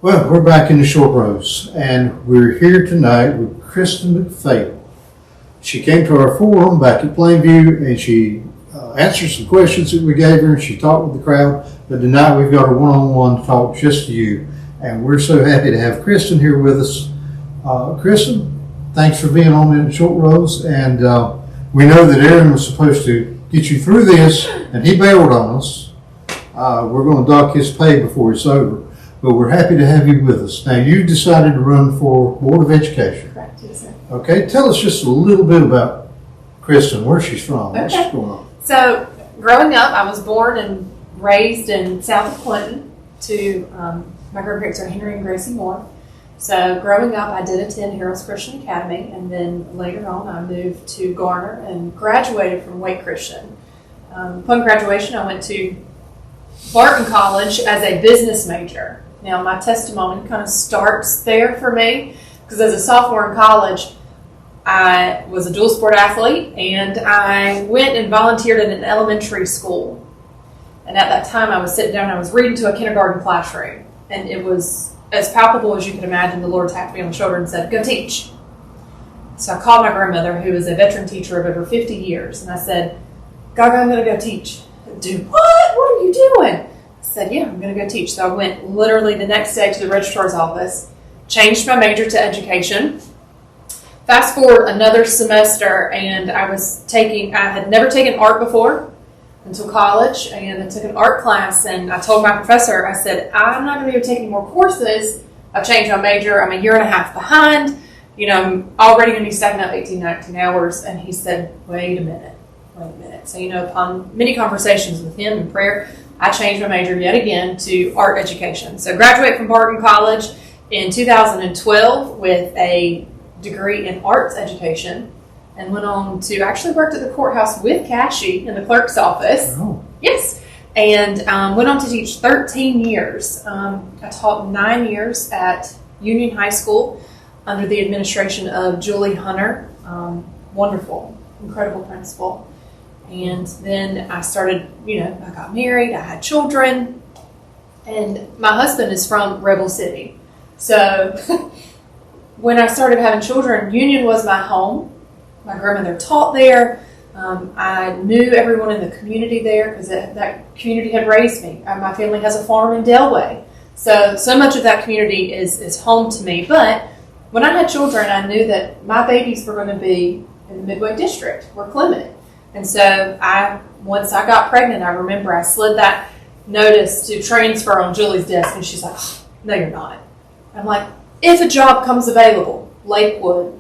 Well, we're back in the short rows, and we're here tonight with Krystin McPhail. She came to our forum back at Plainview, and she answered some questions that we gave her, and she talked with the crowd. But tonight we've got a one-on-one talk just to you, and we're so happy to have Krystin here with us. Krystin, thanks for being on in the short rows, and we know that Aaron was supposed to get you through this, and he bailed on us. We're going to dock his pay before it's over. But we're happy to have you with us. Now, you decided to run for Board of Education. Correct, yes, sir. Okay, tell us just a little bit about Krystin, where she's from, what's going on. So, growing up, I was born and raised in south of Clinton my grandparents are Henry and Gracie Moore. So, growing up, I did attend Harold's Christian Academy, and then later on, I moved to Garner and graduated from Wake Christian. Upon graduation, I went to Barton College as a business major. Now, my testimony kind of starts there for me, because as a sophomore in college, I was a dual sport athlete, and I went and volunteered in an elementary school. And at that time, I was sitting down and I was reading to a kindergarten classroom. And it was as palpable as you can imagine. The Lord tapped me on the shoulder and said, "Go teach." So I called my grandmother, who was a veteran teacher of over 50 years, and I said, "Gaga, I'm going to go teach." "Do what? What are you doing?" I said, "Yeah, I'm going to go teach." So I went literally the next day to the registrar's office, changed my major to education. Fast forward another semester, and I had never taken art before until college, and I took an art class, and I told my professor, I said, "I'm not going to be able to take any more courses. I've changed my major. I'm a year and a half behind. I'm already going to be stacking up 18, 19 hours. And he said, wait a minute. So, upon many conversations with him in prayer, I changed my major yet again to art education. So, graduated from Barton College in 2012 with a degree in arts education, and went on to actually worked at the courthouse with Cassie in the clerk's office. Oh. Yes. And went on to teach 13 years. I taught 9 years at Union High School under the administration of Julie Hunter. Wonderful, incredible principal. And then I started, I got married, I had children, and my husband is from Rebel City. So when I started having children, Union was my home. My grandmother taught there. I knew everyone in the community there because that community had raised me. My family has a farm in Delway. So much of that community is home to me. But when I had children, I knew that my babies were going to be in the Midway District, where Clement. And so once I got pregnant, I remember I slid that notice to transfer on Julie's desk, and she's like, "Oh, no, you're not." I'm like, "If a job comes available, Lakewood,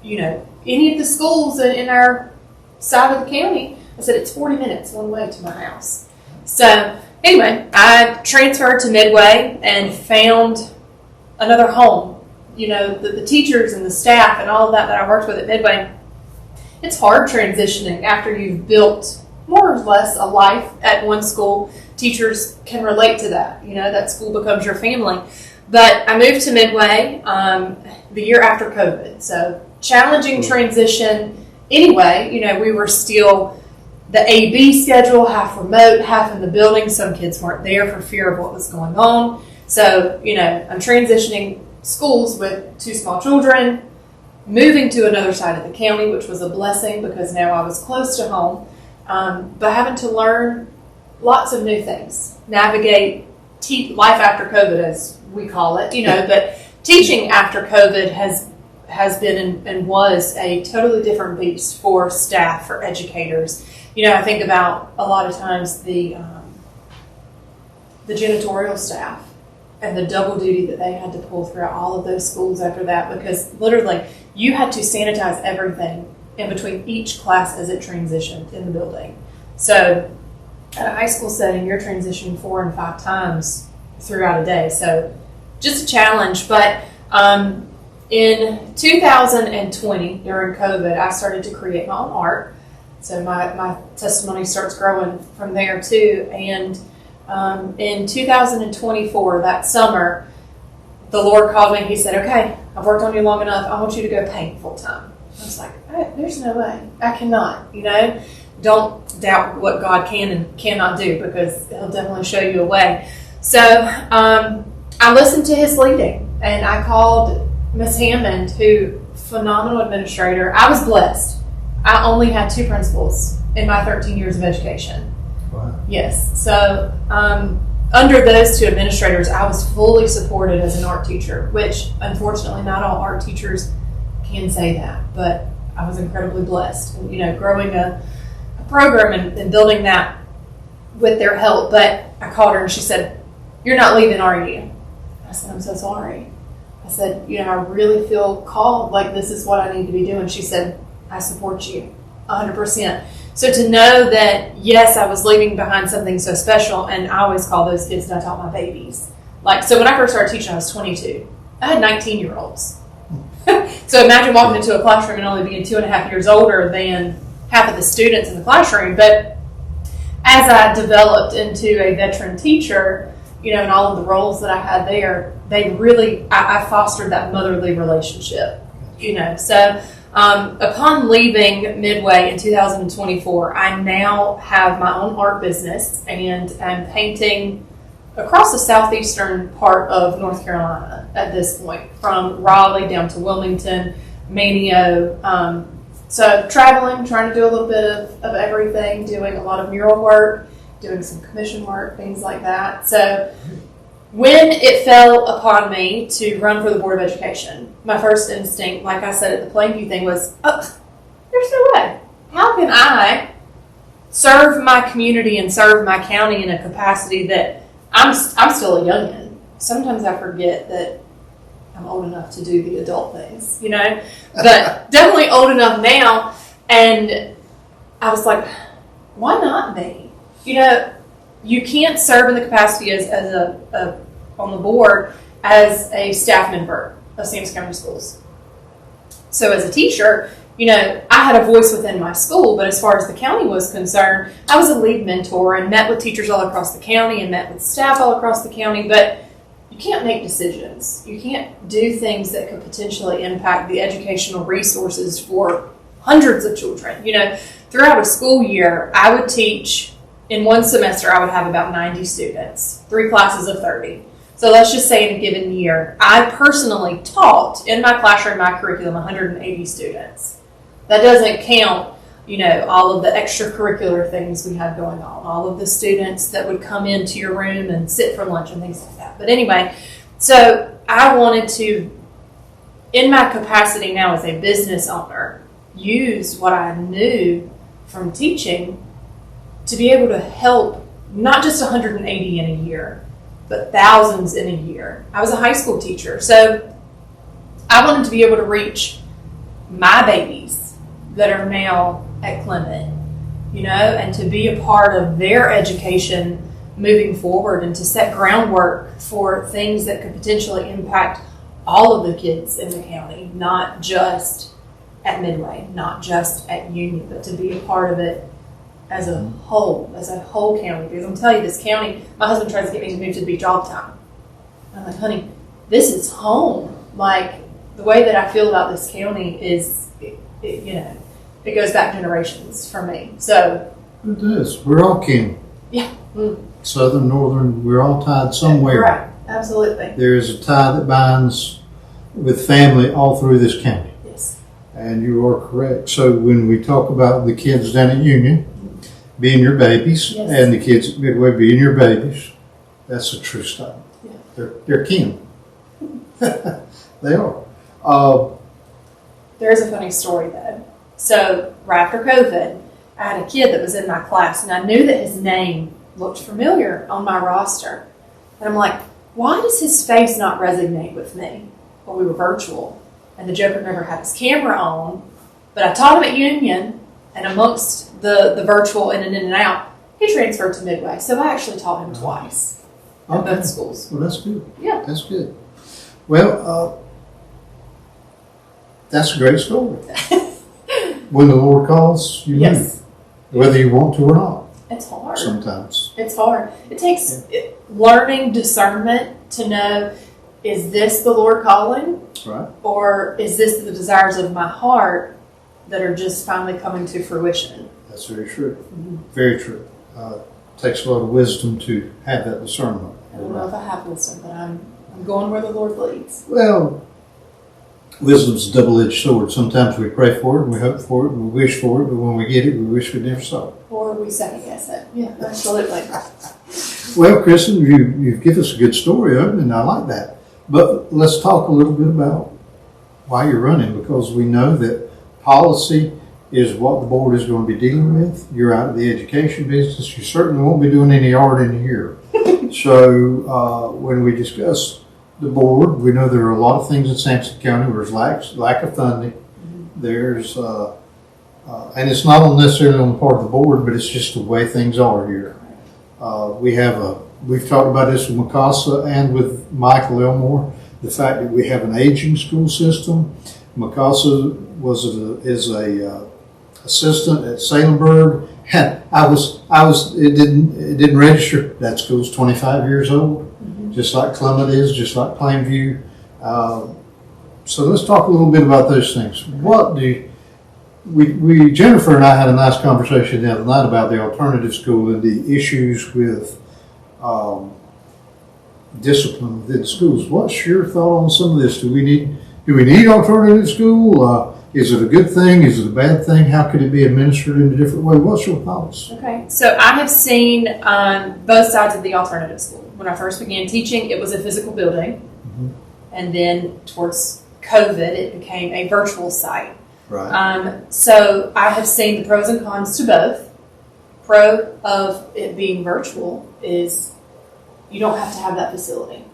any of the schools in our side of the county," I said, "it's 40 minutes one way to my house." So anyway, I transferred to Midway and found another home. The teachers and the staff and all of that I worked with at Midway, it's hard transitioning after you've built more or less a life at one school. Teachers can relate to that. That school becomes your family. But I moved to Midway the year after COVID. So challenging transition. Anyway, we were still the AB schedule, half remote, half in the building. Some kids weren't there for fear of what was going on. So, I'm transitioning schools with 2 small children, moving to another side of the county, which was a blessing because now I was close to home, but having to learn lots of new things, navigate life after COVID, as we call it, but teaching after COVID has been and was a totally different beast for staff, for educators. I think about a lot of times the janitorial staff and the double duty that they had to pull throughout all of those schools after that, because literally you had to sanitize everything in between each class as it transitioned in the building. So at a high school setting, you're transitioning 4 and 5 times throughout a day. So just a challenge. But in 2020, during COVID, I started to create my own art. So my testimony starts growing from there too. And in 2024, that summer, the Lord called me. He said, "Okay, I've worked on you long enough. I want you to go paint full time." I was like, "There's no way. I cannot." Don't doubt what God can and cannot do, because He'll definitely show you a way. So I listened to his leading, and I called Miss Hammond, who phenomenal administrator. I was blessed. I only had 2 principals in my 13 years of education. Wow. Yes. So under those 2 administrators, I was fully supported as an art teacher, which unfortunately not all art teachers can say that, but I was incredibly blessed. You know, growing a program and building that with their help. But I called her and she said, "You're not leaving, are you?" I said, "I'm so sorry." I said, "You know, I really feel called, like this is what I need to be doing." She said, "I support you 100%. So to know that, yes, I was leaving behind something so special, and I always call those kids that I taught my babies. Like, so when I first started teaching, I was 22. I had 19-year-olds. So imagine walking into a classroom and only being 2.5 years older than half of the students in the classroom. But as I developed into a veteran teacher, you know, and all of the roles that I had there, they really, I fostered that motherly relationship, you know. So upon leaving Midway in 2024, I now have my own art business and I'm painting across the southeastern part of North Carolina at this point, from Raleigh down to Wilmington, Manio. So traveling, trying to do a little bit of everything, doing a lot of mural work, doing some commission work, things like that. So when it fell upon me to run for the Board of Education, my first instinct, like I said at the Plainview thing, was, oh, there's no way. How can I serve my community and serve my county in a capacity that I'm still a youngin'. Sometimes I forget that I'm old enough to do the adult things, you know, but definitely old enough now. And I was like, why not me? You know, you can't serve in the capacity as a on the board as a staff member of Sam's County Schools. So as a teacher, you know, I had a voice within my school, but as far as the county was concerned, I was a lead mentor and met with teachers all across the county and met with staff all across the county, but you can't make decisions. You can't do things that could potentially impact the educational resources for hundreds of children. You know, throughout a school year, I would teach, in one semester, I would have about 90 students, 3 classes of 30. So let's just say in a given year, I personally taught in my classroom, my curriculum, 180 students. That doesn't count, you know, all of the extracurricular things we have going on, all of the students that would come into your room and sit for lunch and things like that. But anyway, so I wanted to, in my capacity now as a business owner, use what I knew from teaching to be able to help not just 180 in a year, but thousands in a year. I was a high school teacher, so I wanted to be able to reach my babies that are now at Clement, you know, and to be a part of their education moving forward and to set groundwork for things that could potentially impact all of the kids in the county, not just at Midway, not just at Union, but to be a part of it as a whole county. Because I'm telling you, this county, my husband tries to get me to move to the beach all the time. I'm like, honey, this is home. Like, the way that I feel about this county is, you know, it goes back generations for me. So it does. We're all kin. Yeah. Southern, northern, we're all tied somewhere. Right. Absolutely. There is a tie that binds with family all through this county. Yes. And you are correct. So when we talk about the kids down at Union being your babies, yes, and the kids at Midway being your babies, that's a true statement. Yeah. They're kin. They are. There's a funny story though. So right after COVID, I had a kid that was in my class, and I knew that his name looked familiar on my roster. And I'm like, why does his face not resonate with me? Well, we were virtual, and the Joker never had his camera on, but I taught him at Union, and amongst the virtual in and out, he transferred to Midway. So I actually taught him twice at both schools. Well, that's good. Yeah. That's good. Well, that's a great story. When the Lord calls, you yes, move, whether you want to or not. It's hard. Sometimes. It's hard. It takes learning discernment to know, is this the Lord calling? Right. Or is this the desires of my heart that are just finally coming to fruition? That's very true. Mm-hmm. Very true. It takes a lot of wisdom to have that discernment. I don't know if I have wisdom, but I'm I'm going where the Lord leads. Well, wisdom's a double-edged sword. Sometimes we pray for it, and we hope for it, and we wish for it, but when we get it, we wish we never saw it. Or we second guess it. Yeah, absolutely. Well, Kristen, you've given us a good story of it, and I like that. But let's talk a little bit about why you're running, because we know that policy is what the board is going to be dealing with. You're out of the education business. You certainly won't be doing any art in here. So when we discuss the board, we know there are a lot of things in Sampson County where there's lack of funding. Mm-hmm. There's, and it's not necessarily on the part of the board, but it's just the way things are here. We've talked about this with Mikasa and with Michael Elmore, the fact that we have an aging school system. Mikasa is a assistant at Salemburg. It didn't register. That school's 25 years old, mm-hmm. just like Clement is, just like Plainview. So let's talk a little bit about those things. Jennifer and I had a nice conversation the other night about the alternative school and the issues with discipline within schools. What's your thought on some of this? Do we need alternative school? Is it a good thing? Is it a bad thing? How could it be administered in a different way? What's your thoughts? Okay, so I have seen both sides of the alternative school. When I first began teaching, it was a physical building, mm-hmm. and then towards COVID, it became a virtual site. Right. So I have seen the pros and cons to both. Pro of it being virtual is you don't have to have that facility,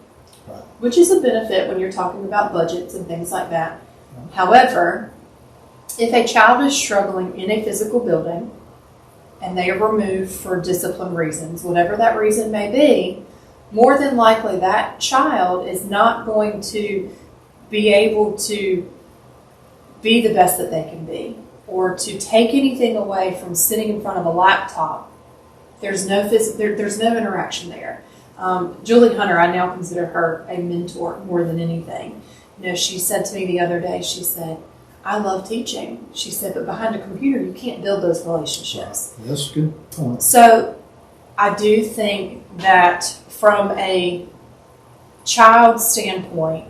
right. which is a benefit when you're talking about budgets and things like that. Right. However, if a child is struggling in a physical building and they are removed for discipline reasons, whatever that reason may be, more than likely that child is not going to be able to be the best that they can be, or to take anything away from sitting in front of a laptop. There's no interaction there. Julie Hunter, I now consider her a mentor more than anything. She said to me the other day, she said, I love teaching. She said, but behind a computer, you can't build those relationships. That's a good point. So I do think that from a child standpoint,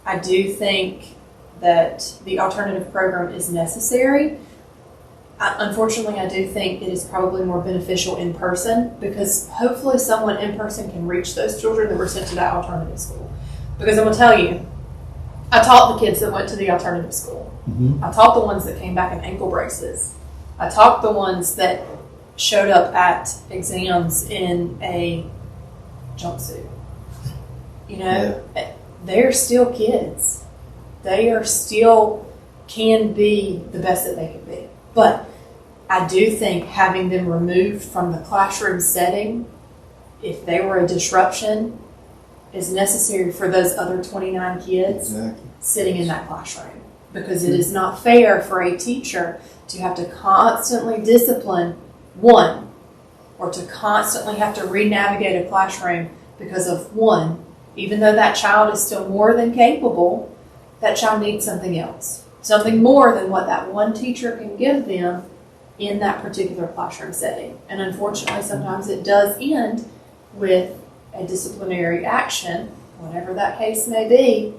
I do think that the alternative program is necessary. Unfortunately, I do think it is probably more beneficial in person, because hopefully someone in person can reach those children that were sent to that alternative school. Because I'm going to tell you, I taught the kids that went to the alternative school. Mm-hmm. I taught the ones that came back in ankle braces. I taught the ones that showed up at exams in a jumpsuit. They're still kids. They are still can be the best that they can be. But I do think having them removed from the classroom setting, if they were a disruption, is necessary for those other 29 kids sitting in that classroom. Because it is not fair for a teacher to have to constantly discipline one, or to constantly have to re-navigate a classroom because of one. Even though that child is still more than capable, that child needs something else. Something more than what that one teacher can give them in that particular classroom setting. And unfortunately, sometimes it does end with a disciplinary action, whatever that case may be.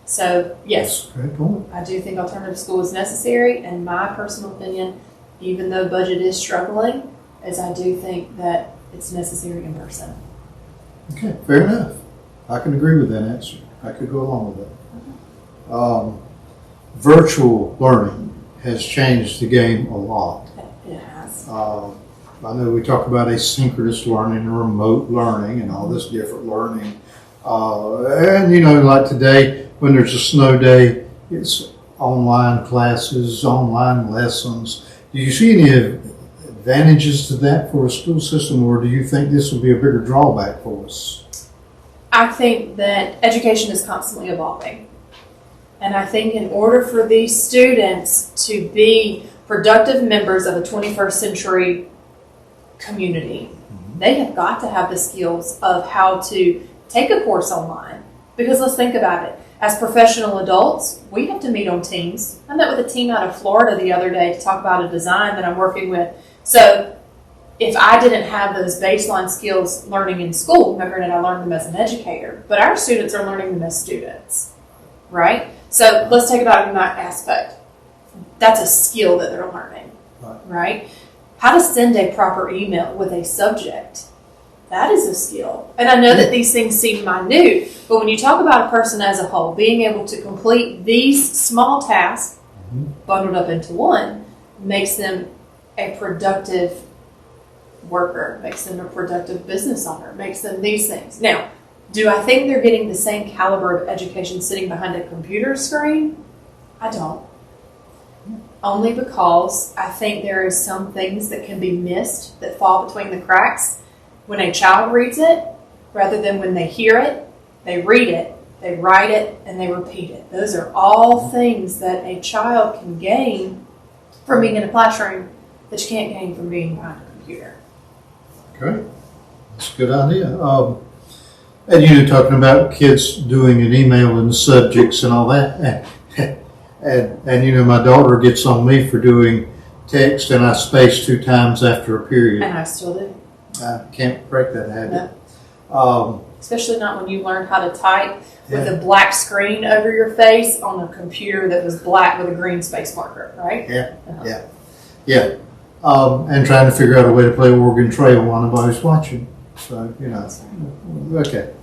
So, yes, great point. I do think alternative school is necessary. And my personal opinion, even though budget is struggling, is I do think that it's necessary in person. Okay, fair enough. I can agree with that answer. I could go along with that. Virtual learning has changed the game a lot. It has. I know we talk about asynchronous learning and remote learning and all this different learning. And like today, when there's a snow day, it's online classes, online lessons. Do you see any advantages to that for a school system, or do you think this will be a bigger drawback for us? I think that education is constantly evolving. And I think in order for these students to be productive members of a 21st century community, they have got to have the skills of how to take a course online. Because let's think about it. As professional adults, we have to meet on teams. I met with a team out of Florida the other day to talk about a design that I'm working with. So if I didn't have those baseline skills learning in school, now granted I learned them as an educator, but our students are learning them as students, right? So let's take it out in that aspect. That's a skill that they're learning, right? How to send a proper email with a subject. That is a skill. And I know that these things seem minute, but when you talk about a person as a whole, being able to complete these small tasks bundled up into one makes them a productive worker, makes them a productive business owner, makes them these things. Now, do I think they're getting the same caliber of education sitting behind a computer screen? I don't. Only because I think there are some things that can be missed that fall between the cracks when a child reads it, rather than when they hear it, they read it, they write it, and they repeat it. Those are all things that a child can gain from being in a classroom that you can't gain from being behind a computer. Okay, that's a good idea. And you were talking about kids doing an email and the subjects and all that. And you know, my daughter gets on me for doing text and I space 2 times after a period. And I still do. I can't break that habit. No. Especially not when you learned how to type with a black screen over your face on a computer that was black with a green space marker, right? Yeah, yeah. And trying to figure out a way to play Oregon Trail while nobody's watching. So, you know, okay.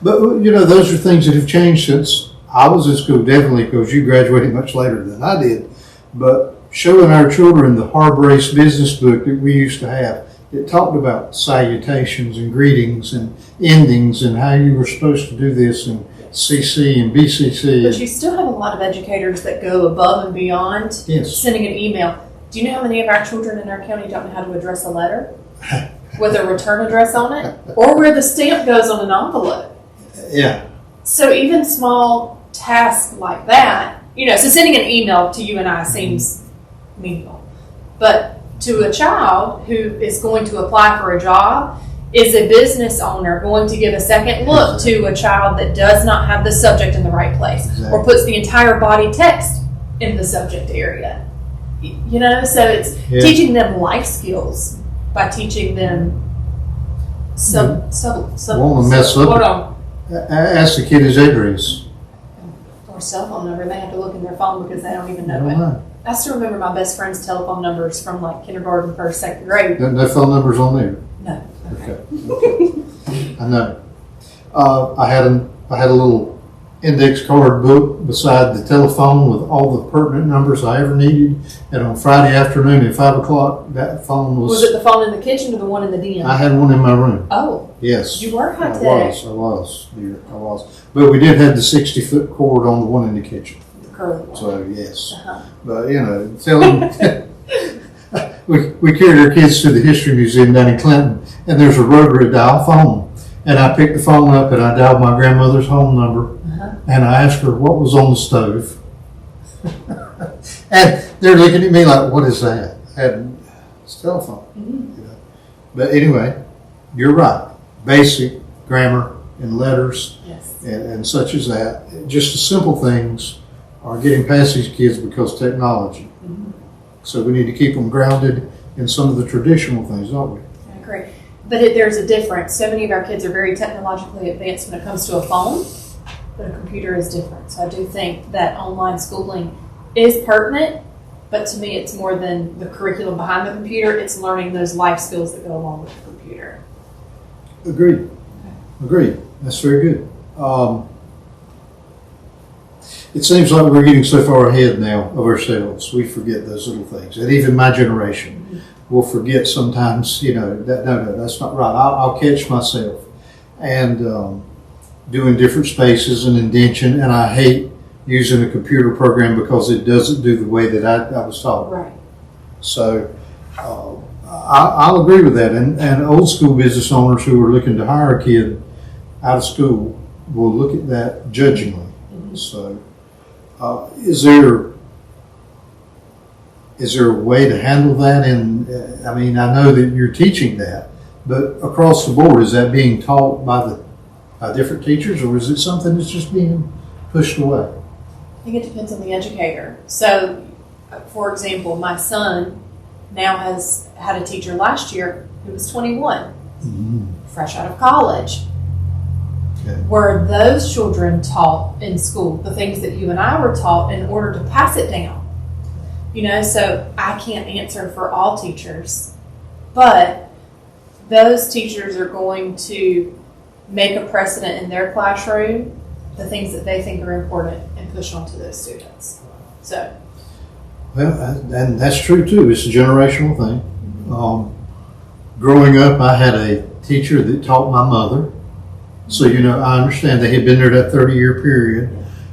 But, you know, those are things that have changed since I was in school, definitely, because you graduated much later than I did. But showing our children the Harbrace business book that we used to have, it talked about salutations and greetings and endings and how you were supposed to do this and CC and BCC. But you still have a lot of educators that go above and beyond sending an email. Do you know how many of our children in our county don't know how to address a letter with a return address on it, or where the stamp goes on an envelope? Yeah. So even small tasks like that, you know, so sending an email to you and I seems meaningful, but to a child who is going to apply for a job, is a business owner going to give a second look to a child that does not have the subject in the right place, or puts the entire body text in the subject area? You know, so it's teaching them life skills by teaching them Won't mess up. Ask the kid his address. Or cell phone number. They have to look in their phone because they don't even know it. I still remember my best friend's telephone numbers from like kindergarten, first, second grade. No phone numbers on there? No. Okay. I know. I had a little index card book beside the telephone with all the pertinent numbers I ever needed. And on Friday afternoon at 5 o'clock, that phone was... Was it the phone in the kitchen or the one in the den? I had one in my room. Oh. Yes. You were high tech. I was, dear. I was. But we did have the 60-foot cord on the one in the kitchen. The curved one. So, yes. But, you know, tell them... we carried our kids to the History Museum down in Clinton, and there's a rotary dial phone. And I picked the phone up and I dialed my grandmother's home number. And I asked her what was on the stove. And they're looking at me like, what is that? I had a telephone. You know. But anyway, you're right. Basic grammar and letters and such as that. Just the simple things are getting past these kids because of technology. So we need to keep them grounded in some of the traditional things, don't we? I agree. But there's a difference. So many of our kids are very technologically advanced when it comes to a phone. But a computer is different. So I do think that online schooling is pertinent, but to me it's more than the curriculum behind the computer. It's learning those life skills that go along with the computer. Agreed. Agreed. That's very good. It seems like we're getting so far ahead now of ourselves. We forget those little things. And even my generation will forget sometimes, you know, no, that's not right. I'll catch myself. And doing different spaces and indentation, and I hate using a computer program because it doesn't do the way that I was taught. Right. So I'll agree with that. And old school business owners who are looking to hire a kid out of school will look at that judgingly. So is there a way to handle that? And I mean, I know that you're teaching that, but across the board, is that being taught by different teachers, or is it something that's just being pushed away? I think it depends on the educator. So, for example, my son now has had a teacher last year who was 21, Mhm. fresh out of college. Okay. Were those children taught in school the things that you and I were taught in order to pass it down? So I can't answer for all teachers, but those teachers are going to make a precedent in their classroom, the things that they think are important, and push on to those students. So, Well, and that's true too. It's a generational thing. Growing up, I had a teacher that taught my mother. So, I understand they had been there that 30-year period,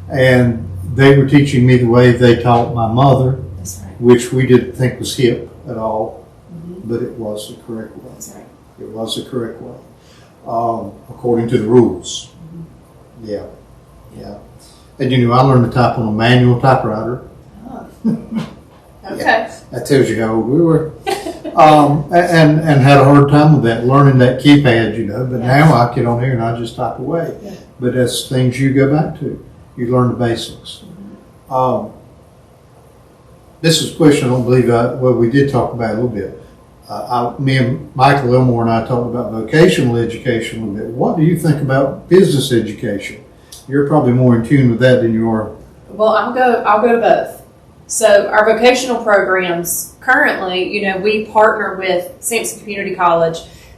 and they were teaching me the way they taught my mother, that's right. which we didn't think was hip at all, Mm-hmm. but it was the correct way. That's right. It was the correct way, according to the rules. Mm-hmm. Yeah. And I learned to type on a manual typewriter. Oh. Okay. That tells you how old we were. And had a hard time with that, learning that keypad, But now I get on here and I just type away. Yeah. But that's things you go back to. You learn the basics. Mm-hmm. This is a question I don't believe we did talk about a little bit. Me and Michael Elmore and I talked about vocational education a little bit. What do you think about business education? You're probably more in tune with that than you are. Well, I'll go to both. So our vocational programs currently, we partner with Sampson Community College.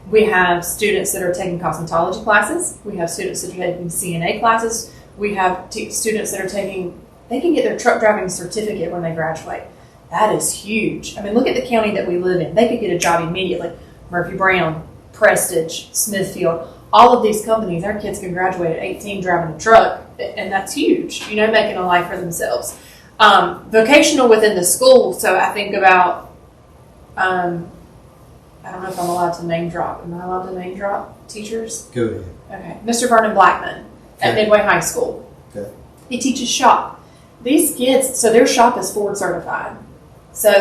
We have students that are taking cosmetology classes. We have students that are taking CNA classes. We have students that are they can get their truck driving certificate when they graduate. That is huge. I mean, look at the county that we live in. They could get a job immediately. Murphy Brown, Prestige, Smithfield, all of these companies, our kids can graduate at 18 driving a truck, and that's huge, making a life for themselves. Vocational within the school, so I think about, I don't know if I'm allowed to name drop. Am I allowed to name drop teachers? Go ahead. Okay. Mr. Vernon Blackman at Okay. Midway High School. Okay. He teaches shop. These kids, so their shop is Ford certified. So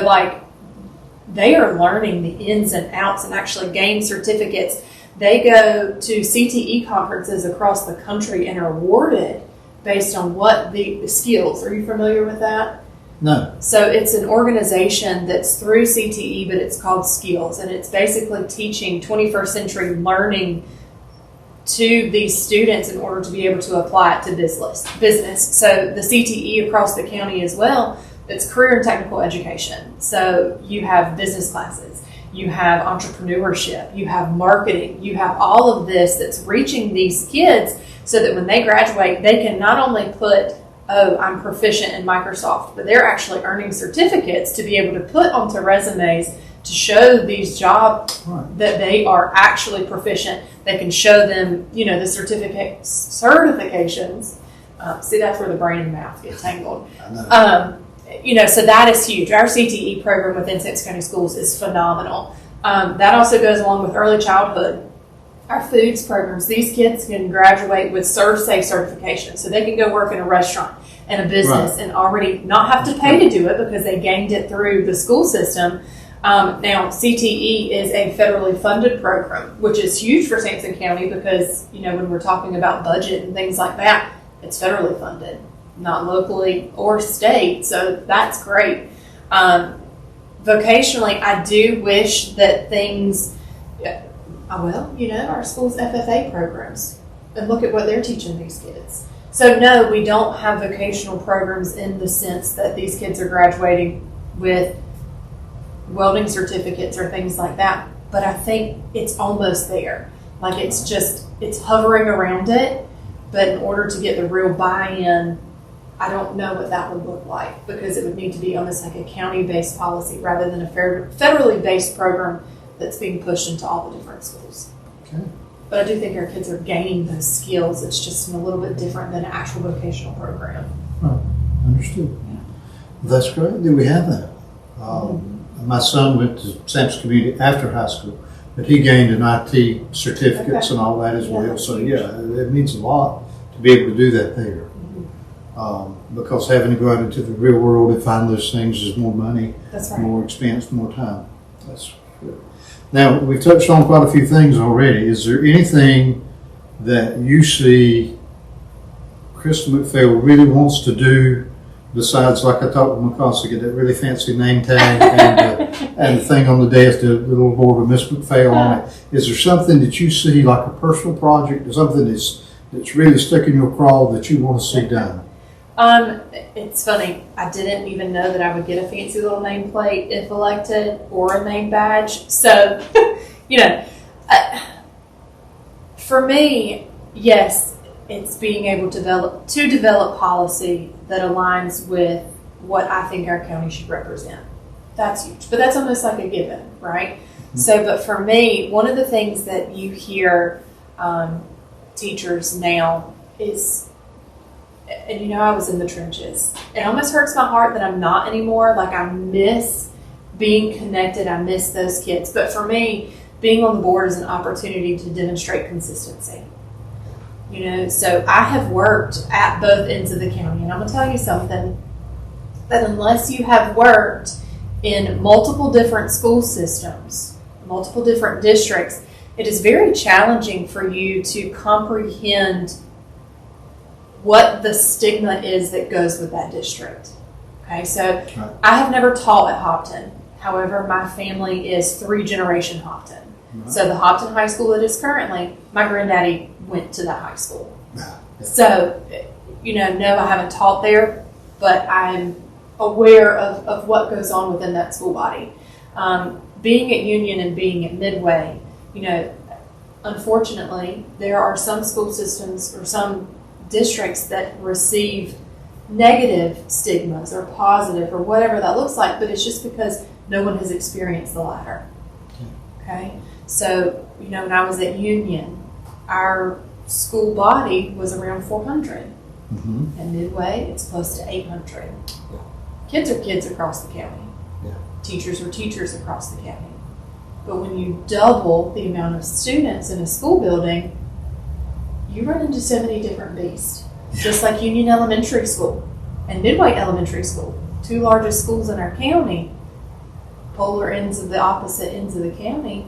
they are learning the ins and outs and actually gain certificates. They go to CTE conferences across the country and are awarded based on what the skills. Are you familiar with that? No. So it's an organization that's through CTE, but it's called Skills, and it's basically teaching 21st century learning to these students in order to be able to apply it to business. So the CTE across the county as well, it's career and technical education. So you have business classes, you have entrepreneurship, you have marketing, you have all of this that's reaching these kids so that when they graduate, they can not only put, oh, I'm proficient in Microsoft, but they're actually earning certificates to be able to put onto resumes to show these jobs that they are actually proficient. They can show them, the certifications. See, that's where the brain and mouth get tangled. I know. So that is huge. Our CTE program within Sampson County Schools is phenomenal. That also goes along with early childhood. Our foods programs, these kids can graduate with ServSafe certification, so they can go work in a restaurant and a business and already not have to pay to do it because they gained it through the school system. Now, CTE is a federally funded program, which is huge for Sampson County because, when we're talking about budget and things like that, it's federally funded, not locally or state, so that's great. Vocationally, I do wish that things, our school's FFA programs, and look at what they're teaching these kids. So no, we don't have vocational programs in the sense that these kids are graduating with welding certificates or things like that, but I think it's almost there. It's hovering around it, but in order to get the real buy-in, I don't know what that would look like because it would need to be almost like a county-based policy rather than a federally based program that's being pushed into all the different schools. Okay. But I do think our kids are gaining those skills. It's just a little bit different than an actual vocational program. Right. Understood. Yeah. Well, that's great that we have that. My son went to Sampson Community after high school, but he gained an IT certificates and all that as well. So it means a lot to be able to do that there. Because having to go out into the real world and find those things is more money, That's right. more expense, more time. That's good. Now, we've touched on quite a few things already. Is there anything that you see Krystin McPhail really wants to do besides, like I talked with McCoskey, get that really fancy name tag and the thing on the desk, the little board with Miss McPhail on it. Is there something that you see, like a personal project, or something that's really stuck in your craw that you want to see done? It's funny. I didn't even know that I would get a fancy little nameplate if elected, or a name badge. So, for me, yes, it's being able to develop policy that aligns with what I think our county should represent. That's huge, but that's almost like a given, right? Mm-hmm. So, but for me, one of the things that you hear teachers now is, and I was in the trenches. It almost hurts my heart that I'm not anymore. Like, I miss being connected. I miss those kids. But for me, being on the board is an opportunity to demonstrate consistency. So I have worked at both ends of the county. And I'm going to tell you something, that unless you have worked in multiple different school systems, multiple different districts, it is very challenging for you to comprehend what the stigma is that goes with that district. Okay, so right. I have never taught at Hopton. However, my family is 3-generation Hopton. Right. So the Hopton High School that is currently, my granddaddy went to that high school. Yeah. So, no, I haven't taught there, but I'm aware of what goes on within that school body. Being at Union and being at Midway, unfortunately, there are some school systems or some districts that receive negative stigmas or positive or whatever that looks like, but it's just because no one has experienced the latter. Okay? So, when I was at Union, our school body was around 400. Mm-hmm. And Midway, it's close to 800. Yeah. Kids are kids across the county. Yeah. Teachers are teachers across the county. But when you double the amount of students in a school building, you run into so many different beasts. Yeah. Just like Union Elementary School and Midway Elementary School, 2 largest schools in our county, polar ends of the opposite ends of the county.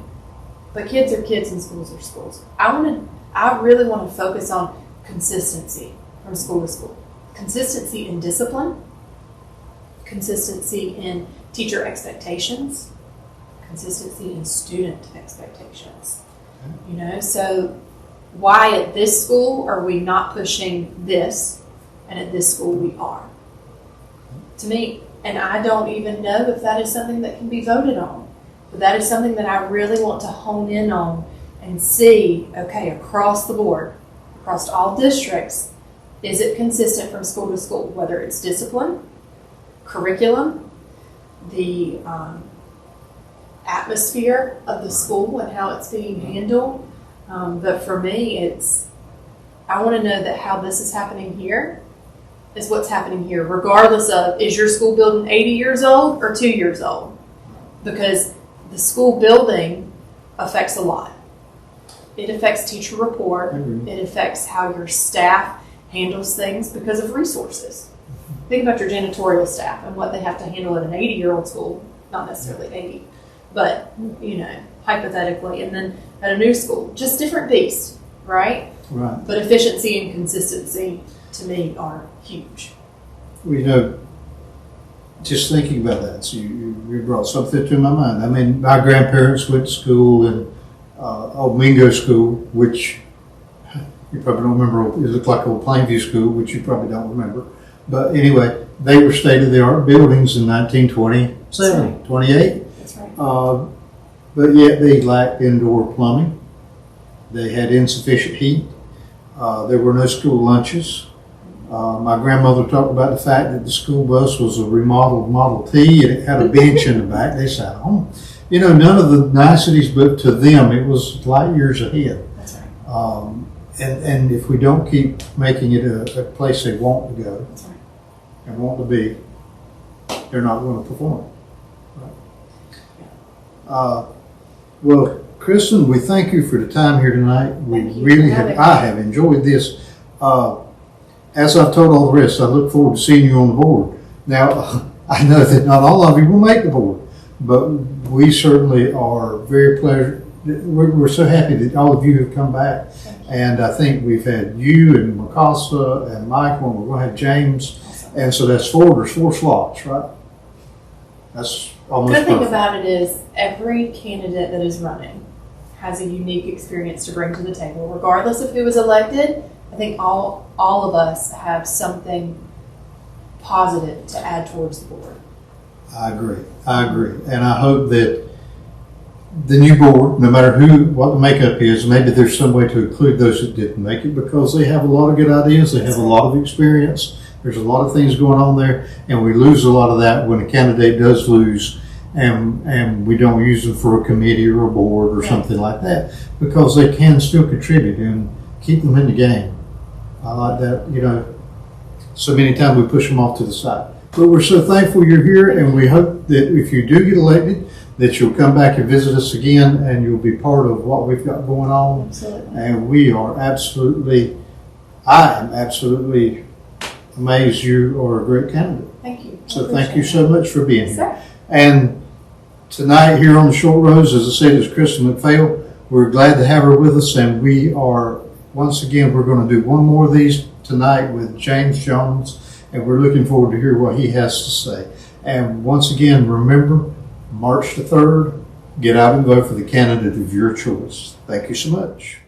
But kids are kids and schools are schools. I really want to focus on consistency from school to school. Consistency in discipline, consistency in teacher expectations, consistency in student expectations. So why at this school are we not pushing this, and at this school we are? To me, and I don't even know if that is something that can be voted on, but that is something that I really want to hone in on and see, okay, across the board, across all districts, is it consistent from school to school, whether it's discipline, curriculum, the atmosphere of the school and how it's being handled. But for me, I want to know that how this is happening here is what's happening here, regardless of, is your school building 80 years old or 2 years old? Because the school building affects a lot. It affects teacher report. Mm-hmm. It affects how your staff handles things because of resources. Think about your janitorial staff and what they have to handle at an 80-year-old school, not necessarily 80, but, hypothetically, and then at a new school, just different beasts, right? Right. But efficiency and consistency, to me, are huge. Well, just thinking about that, so you brought something to my mind. I mean, my grandparents went to school in Old Mingo School, which you probably don't remember. It looked like Old Plainview School, which you probably don't remember. But anyway, they were state-of-the-art buildings in 1927, 28. That's right. But yet they lacked indoor plumbing. They had insufficient heat. There were no school lunches. My grandmother talked about the fact that the school bus was a remodeled Model T and it had a bench in the back. They sat home. None of the niceties, but to them it was light years ahead. That's right. And if we don't keep making it a place they want to go, that's right, and want to be, they're not going to perform. Right? Well, Krystin, we thank you for the time here tonight. We really have. I have enjoyed this. As I've told all the rest, I look forward to seeing you on the board. Now, I know that not all of you will make the board, but we certainly are very pleased. We're so happy that all of you have come back. And I think we've had you and Mikasa and Michael, and we're going to have James. And so there's four slots, right? That's almost Good thing perfect. about it is every candidate that is running has a unique experience to bring to the table, regardless of who is elected. I think all of us have something positive to add towards the board. I agree. And I hope that the new board, no matter what the makeup is, maybe there's some way to include those that didn't make it, because they have a lot of good ideas, they have a lot of experience, there's a lot of things going on there, and we lose a lot of that when a candidate does lose, and we don't use them for a committee or a board or something like that, because they can still contribute and keep them in the game. I like that, so many times we push them off to the side. But we're so thankful you're here, and we hope that if you do get elected, that you'll come back and visit us again, and you'll be part of what we've got going on. Absolutely. And I am absolutely amazed you are a great candidate. Thank you. So thank you so much for being Yes, here. sir. And tonight here on the Short Rows, as I said, is Krystin McPhail. We're glad to have her with us, and we're going to do one more of these tonight with James Jones, and we're looking forward to hear what he has to say. And once again, remember, March the 3rd, get out and vote for the candidate of your choice. Thank you so much.